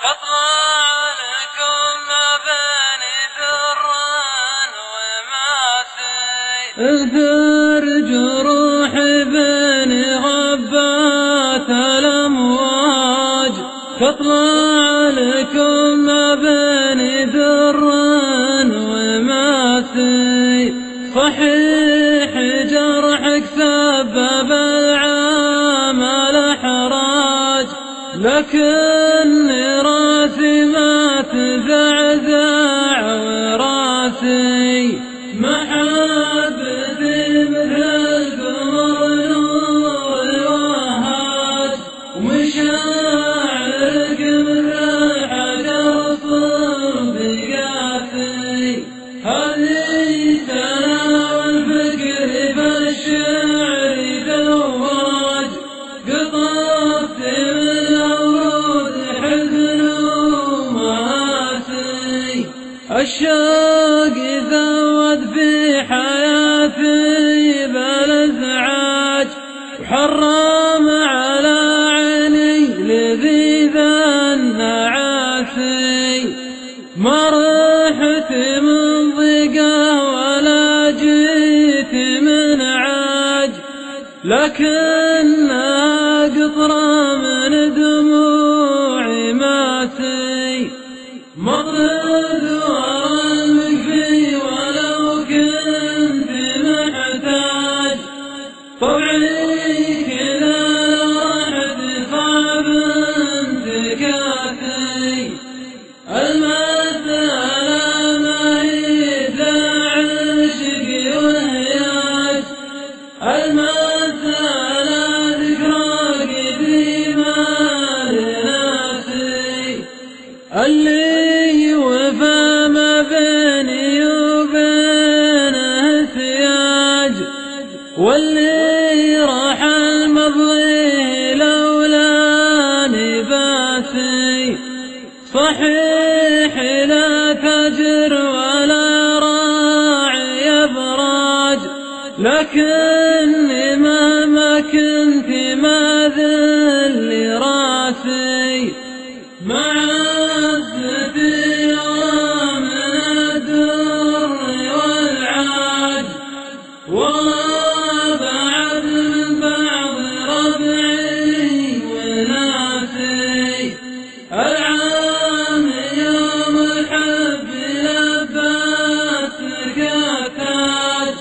تطلع لكم ما بين دران وماسي اذكر جروح بين غبات الأمواج تطلع لكم ما بين دران وماسي صحيح جرحك سبب العامل احراج لكن راسي ما تزعزع وراسي محبتي مثل القمر نور وهاج ومشاعرك مثل حجر صلب قاسي هذه سنة والفكر بالشعر ذواج قطفت من الورود حزن ومآسي الشوق ذود في حياتي بالازعاج وحرم على عيني لذيذ النعاسي ما رحت من ضيقه ولا جيت من عاج لكنها قطرة من دموعي ماسي مضيت ورمك في ولو كنت محتاج طبعي كذا رحت صعب انتكاسي المسألة ما هي ذا عشق وهياج المسألة ذكرى قديمة لناسي اللي وفى ما بيني وبينه سياج واللي راح المضي لولاني باسي صحيح لا تجر ولا راعي أبراج لكني مهما كنت ما ذل راسي مع عزتي ومن الدر والعاج وابعد من بعض ربعي وناسي العام يوم الحب لباس كتاج